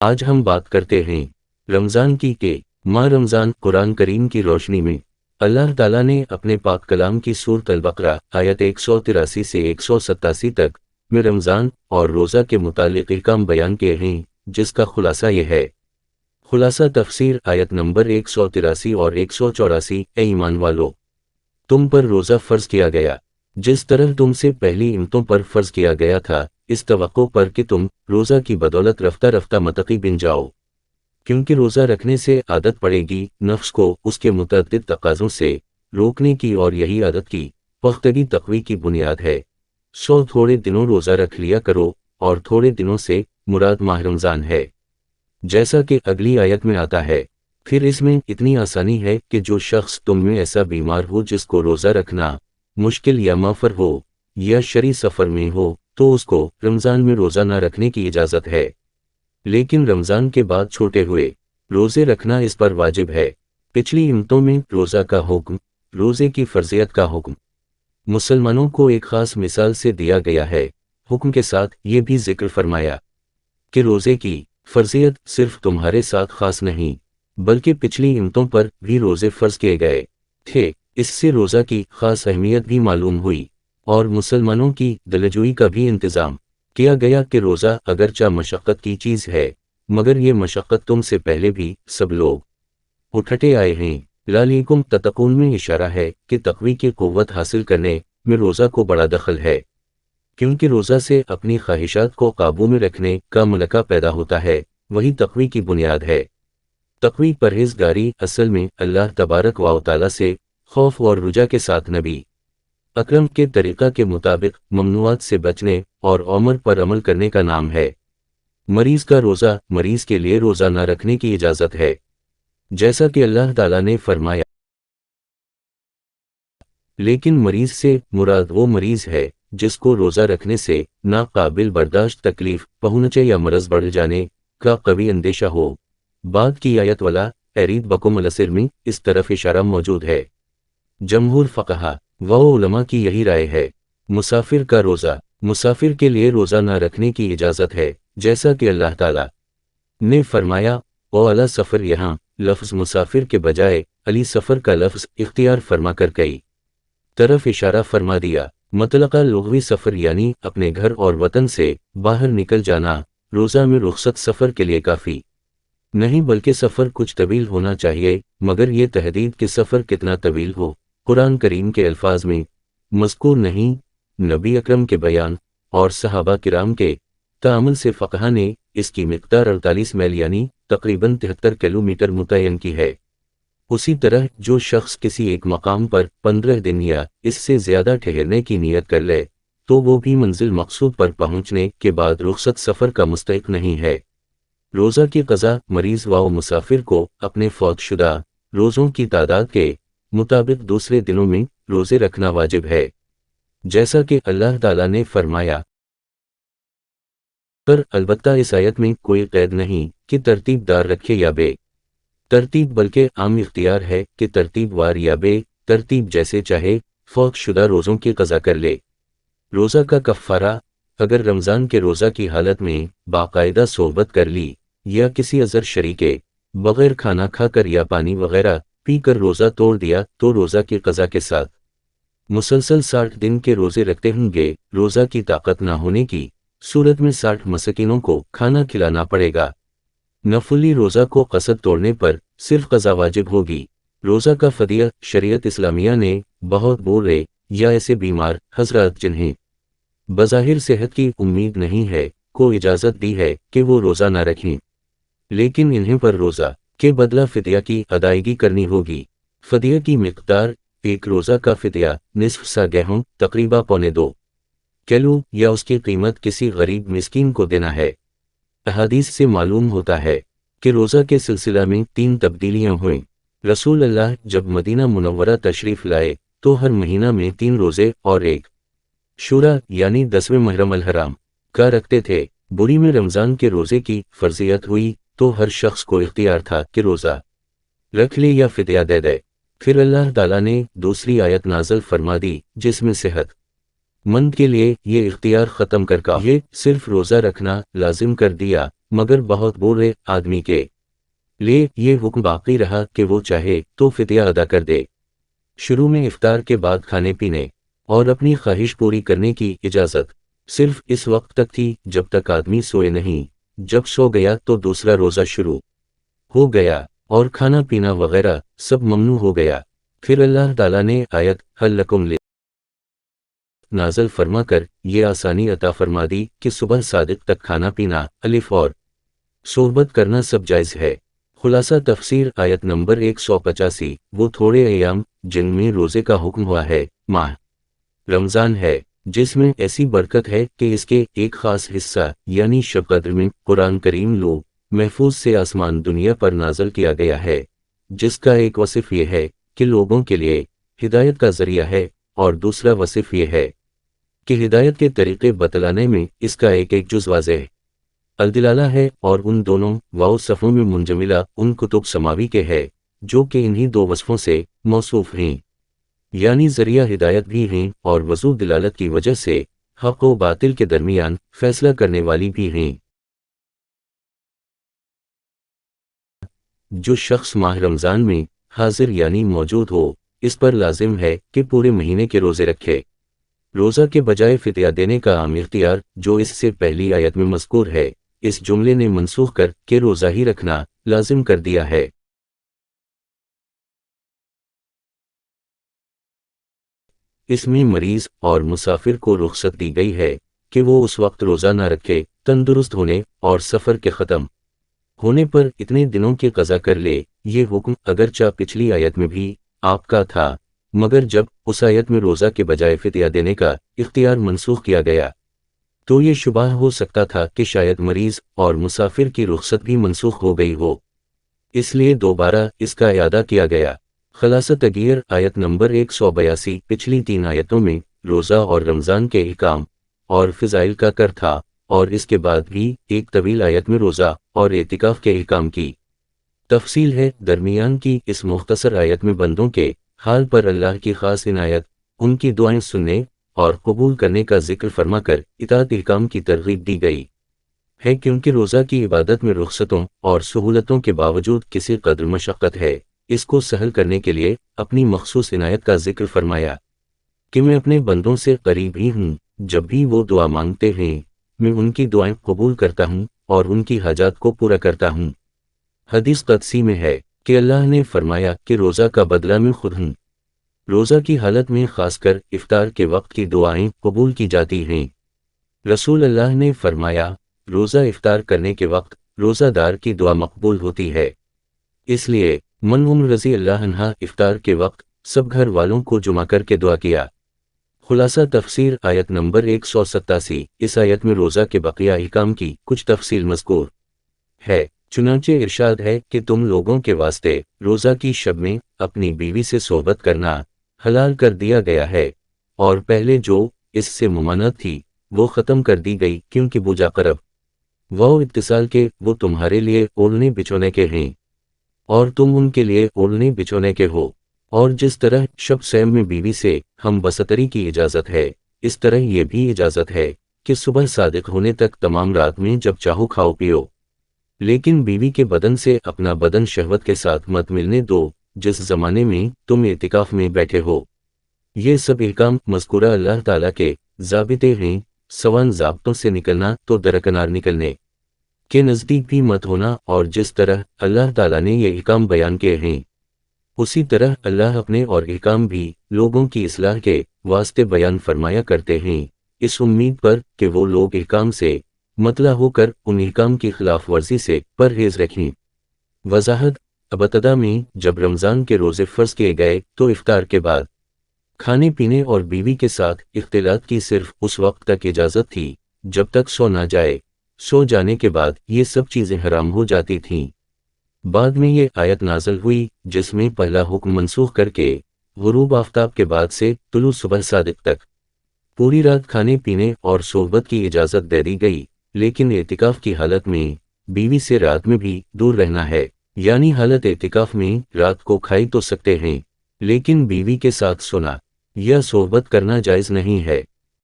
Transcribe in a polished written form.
آج ہم بات کرتے ہیں رمضان کی کہ ماہ رمضان۔ قرآن کریم کی روشنی میں اللہ تعالیٰ نے اپنے پاک کلام کی سورۃ البقرہ آیت 183 سے 187 تک میں رمضان اور روزہ کے متعلق احکام بیان کیے ہیں، جس کا خلاصہ یہ ہے۔ خلاصہ تفسیر آیت نمبر 183 اور 184۔ اے ایمان والو، تم پر روزہ فرض کیا گیا جس طرح تم سے پہلی امتوں پر فرض کیا گیا تھا، اس توقع پر کہ تم روزہ کی بدولت رفتہ رفتہ متقی بن جاؤ، کیونکہ روزہ رکھنے سے عادت پڑے گی نفس کو اس کے متعدد تقاضوں سے روکنے کی، اور یہی عادت کی پختگی تقوی کی بنیاد ہے۔ تھوڑے دنوں روزہ رکھ لیا کرو، اور تھوڑے دنوں سے مراد ماہ رمضان ہے، جیسا کہ اگلی آیت میں آتا ہے۔ پھر اس میں اتنی آسانی ہے کہ جو شخص تم میں ایسا بیمار ہو جس کو روزہ رکھنا مشکل یا معفر ہو یا شرعی سفر میں ہو، تو اس کو رمضان میں روزہ نہ رکھنے کی اجازت ہے، لیکن رمضان کے بعد چھوٹے ہوئے روزے رکھنا اس پر واجب ہے۔ پچھلی امتوں میں روزہ کا حکم، روزے کی فرضیت کا حکم مسلمانوں کو ایک خاص مثال سے دیا گیا ہے۔ حکم کے ساتھ یہ بھی ذکر فرمایا کہ روزے کی فرضیت صرف تمہارے ساتھ خاص نہیں، بلکہ پچھلی امتوں پر بھی روزے فرض کیے گئے تھے۔ اس سے روزہ کی خاص اہمیت بھی معلوم ہوئی، اور مسلمانوں کی دلجوئی کا بھی انتظام کیا گیا کہ روزہ اگرچہ مشقت کی چیز ہے، مگر یہ مشقت تم سے پہلے بھی سب لوگ اٹھتے آئے ہیں۔ لعلکم تتقون میں اشارہ ہے کہ تقوی کی قوت حاصل کرنے میں روزہ کو بڑا دخل ہے، کیونکہ روزہ سے اپنی خواہشات کو قابو میں رکھنے کا ملکہ پیدا ہوتا ہے، وہی تقوی کی بنیاد ہے۔ تقوی پرہیزگاری اصل میں اللہ تبارک و تعالی سے خوف اور رجا کے ساتھ نبی اکرم کے طریقہ کے مطابق ممنوعات سے بچنے اور اوامر پر عمل کرنے کا نام ہے۔ مریض کا روزہ، مریض کے لیے روزہ نہ رکھنے کی اجازت ہے، جیسا کہ اللہ تعالیٰ نے فرمایا، لیکن مریض سے مراد وہ مریض ہے جس کو روزہ رکھنے سے ناقابل برداشت تکلیف پہنچے یا مرض بڑھ جانے کا قوی اندیشہ ہو۔ بعد کی آیت والا اعرید بکم العصر میں اس طرف اشارہ موجود ہے۔ جمہور فقہا و علماء کی یہی رائے ہے۔ مسافر کا روزہ، مسافر کے لیے روزہ نہ رکھنے کی اجازت ہے، جیسا کہ اللہ تعالیٰ نے فرمایا، او علی سفر، یہاں لفظ مسافر کے بجائے علی سفر کا لفظ اختیار فرما کر کئی طرف اشارہ فرما دیا۔ مطلقہ لغوی سفر یعنی اپنے گھر اور وطن سے باہر نکل جانا۔ روزہ میں رخصت سفر کے لیے کافی نہیں، بلکہ سفر کچھ طویل ہونا چاہیے، مگر یہ تحدید کہ سفر کتنا طویل ہو قرآن کریم کے الفاظ میں مذکور نہیں۔ نبی اکرم کے بیان اور صحابہ کرام کے تعامل سے فقہا نے اس کی مقدار 48 میل یعنی تقریباً 73 کلومیٹر متعین کی ہے۔ اسی طرح جو شخص کسی ایک مقام پر 15 دن یا اس سے زیادہ ٹھہرنے کی نیت کر لے تو وہ بھی منزل مقصود پر پہنچنے کے بعد رخصت سفر کا مستحق نہیں ہے۔ روزہ کی قضا مریض و مسافر کو اپنے فوت شدہ روزوں کی تعداد کے مطابق دوسرے دنوں میں روزے رکھنا واجب ہے، جیسا کہ اللہ تعالیٰ نے فرمایا۔ پر البتہ اس آیت میں کوئی قید نہیں کہ ترتیب دار رکھے یا بے ترتیب، بلکہ عام اختیار ہے کہ ترتیب وار یا بے ترتیب جیسے چاہے فوت شدہ روزوں کی قضا کر لے۔ روزہ کا کفارہ، اگر رمضان کے روزہ کی حالت میں باقاعدہ صحبت کر لی یا کسی عذر شریک کے بغیر کھانا کھا کر یا پانی وغیرہ پی کر روزہ توڑ دیا تو روزہ کی قضا کے ساتھ مسلسل 60 دن کے روزے رکھتے ہوں گے۔ روزہ کی طاقت نہ ہونے کی صورت میں 60 مسکینوں کو کھانا کھلانا پڑے گا۔ نفلی روزہ کو قصد توڑنے پر صرف قضا واجب ہوگی۔ روزہ کا فدیہ شریعت اسلامیہ نے بہت بوڑھے یا ایسے بیمار حضرات جنہیں بظاہر صحت کی امید نہیں ہے کو اجازت دی ہے کہ وہ روزہ نہ رکھیں، لیکن انہیں پر روزہ کے بدلہ فدیہ کی ادائیگی کرنی ہوگی۔ فدیہ کی مقدار ایک روزہ کا فدیہ نصف سا گیہوں تقریباً 1.25 کلو یا اس کی قیمت کسی غریب مسکین کو دینا ہے۔ احادیث سے معلوم ہوتا ہے کہ روزہ کے سلسلہ میں 3 تبدیلیاں ہوئیں۔ رسول اللہ جب مدینہ منورہ تشریف لائے تو ہر مہینہ میں 3 روزے اور ایک شورا یعنی 10ویں محرم الحرام کا رکھتے تھے۔ بری میں رمضان کے روزے کی فرضیت ہوئی تو ہر شخص کو اختیار تھا کہ روزہ رکھ لے یا فدیہ دے دے۔ پھر اللہ تعالیٰ نے دوسری آیت نازل فرما دی جس میں صحت مند کے لیے یہ اختیار ختم کر کے یہ صرف روزہ رکھنا لازم کر دیا مگر بہت برے آدمی کے لیے یہ حکم باقی رہا کہ وہ چاہے تو فدیہ ادا کر دے۔ شروع میں افطار کے بعد کھانے پینے اور اپنی خواہش پوری کرنے کی اجازت صرف اس وقت تک تھی جب تک آدمی سوئے نہیں، جب سو گیا تو دوسرا روزہ شروع ہو گیا اور کھانا پینا وغیرہ سب ممنوع ہو گیا۔ پھر اللہ تعالیٰ نے آیت حل لکم نازل فرما کر یہ آسانی عطا فرما دی کہ صبح صادق تک کھانا پینا، الف اور صحبت کرنا سب جائز ہے۔ خلاصہ تفسیر آیت نمبر 185 وہ تھوڑے ایام جن میں روزے کا حکم ہوا ہے ماہ رمضان ہے، جس میں ایسی برکت ہے کہ اس کے ایک خاص حصہ یعنی شب قدر میں قرآن کریم لوگ محفوظ سے آسمان دنیا پر نازل کیا گیا ہے، جس کا ایک وصف یہ ہے کہ لوگوں کے لیے ہدایت کا ذریعہ ہے، اور دوسرا وصف یہ ہے کہ ہدایت کے طریقے بتلانے میں اس کا ایک ایک جز واضح الدلالہ ہے، اور ان دونوں واو صفوں میں منجملہ ان کتب سماوی کے ہے جو کہ انہی دو وصفوں سے موصوف ہیں، یعنی ذریعہ ہدایت بھی ہیں اور وضوح دلالت کی وجہ سے حق و باطل کے درمیان فیصلہ کرنے والی بھی ہیں۔ جو شخص ماہ رمضان میں حاضر یعنی موجود ہو، اس پر لازم ہے کہ پورے مہینے کے روزے رکھے۔ روزہ کے بجائے فدیہ دینے کا عام اختیار جو اس سے پہلی آیت میں مذکور ہے، اس جملے نے منسوخ کر کے روزہ ہی رکھنا لازم کر دیا ہے۔ اس میں مریض اور مسافر کو رخصت دی گئی ہے کہ وہ اس وقت روزہ نہ رکھے، تندرست ہونے اور سفر کے ختم ہونے پر اتنے دنوں کی قضا کر لے۔ یہ حکم اگرچہ پچھلی آیت میں بھی آپ کا تھا، مگر جب اس آیت میں روزہ کے بجائے فدیہ دینے کا اختیار منسوخ کیا گیا تو یہ شبہ ہو سکتا تھا کہ شاید مریض اور مسافر کی رخصت بھی منسوخ ہو گئی ہو، اس لیے دوبارہ اس کا اعادہ کیا گیا۔ خلاصہ تغیر آیت نمبر 182 پچھلی 3 آیتوں میں روزہ اور رمضان کے احکام اور فضائل کا کر تھا، اور اس کے بعد بھی ایک طویل آیت میں روزہ اور اعتکاف کے احکام کی تفصیل ہے۔ درمیان کی اس مختصر آیت میں بندوں کے حال پر اللہ کی خاص عنایت، ان کی دعائیں سننے اور قبول کرنے کا ذکر فرما کر اطاعت احکام کی ترغیب دی گئی ہے، کیونکہ روزہ کی عبادت میں رخصتوں اور سہولتوں کے باوجود کسی قدر مشقت ہے۔ اس کو سہل کرنے کے لیے اپنی مخصوص عنایت کا ذکر فرمایا کہ میں اپنے بندوں سے قریب ہی ہوں، جب بھی وہ دعا مانگتے ہیں میں ان کی دعائیں قبول کرتا ہوں اور ان کی حاجات کو پورا کرتا ہوں۔ حدیث قدسی میں ہے کہ اللہ نے فرمایا کہ روزہ کا بدلہ میں خود ہوں۔ روزہ کی حالت میں خاص کر افطار کے وقت کی دعائیں قبول کی جاتی ہیں۔ رسول اللہ نے فرمایا روزہ افطار کرنے کے وقت روزہ دار کی دعا مقبول ہوتی ہے، اس لیے مریم رضی اللہ عنہا افطار کے وقت سب گھر والوں کو جمع کر کے دعا کیا۔ خلاصہ تفسیر آیت نمبر 187 اس آیت میں روزہ کے بقیہ احکام کی کچھ تفصیل مذکور ہے۔ چنانچہ ارشاد ہے کہ تم لوگوں کے واسطے روزہ کی شب میں اپنی بیوی سے صحبت کرنا حلال کر دیا گیا ہے، اور پہلے جو اس سے ممانعت تھی وہ ختم کر دی گئی، کیونکہ بوجھا قرب وہ اتصال کے وہ تمہارے لیے اوڑھنے بچھونے کے ہیں اور تم ان کے لیے اوڑھنے بچھونے کے ہو، اور جس طرح شب سیم میں بیوی سے ہم بستری کی اجازت ہے، اس طرح یہ بھی اجازت ہے کہ صبح صادق ہونے تک تمام رات میں جب چاہو کھاؤ پیو، لیکن بیوی کے بدن سے اپنا بدن شہوت کے ساتھ مت ملنے دو جس زمانے میں تم اعتکاف میں بیٹھے ہو۔ یہ سب احکام مذکورہ اللہ تعالیٰ کے ضابطے ہیں، سوان ضابطوں سے نکلنا تو درکنار نکلنے کے نزدیک بھی مت ہونا، اور جس طرح اللہ تعالیٰ نے یہ احکام بیان کیے ہیں اسی طرح اللہ اپنے اور احکام بھی لوگوں کی اصلاح کے واسطے بیان فرمایا کرتے ہیں، اس امید پر کہ وہ لوگ احکام سے مطلع ہو کر ان احکام کی خلاف ورزی سے پرہیز رکھیں۔ وضاحت ابتدا میں جب رمضان کے روزے فرض کیے گئے تو افطار کے بعد کھانے پینے اور بیوی کے ساتھ اختلاط کی صرف اس وقت تک اجازت تھی جب تک سو نہ جائے، سو جانے کے بعد یہ سب چیزیں حرام ہو جاتی تھیں۔ بعد میں یہ آیت نازل ہوئی جس میں پہلا حکم منسوخ کر کے غروب آفتاب کے بعد سے طلوع صبح صادق تک پوری رات کھانے پینے اور صحبت کی اجازت دے دی گئی، لیکن اعتکاف کی حالت میں بیوی سے رات میں بھی دور رہنا ہے، یعنی حالت اعتکاف میں رات کو کھائی تو سکتے ہیں لیکن بیوی کے ساتھ سونا یا صحبت کرنا جائز نہیں ہے۔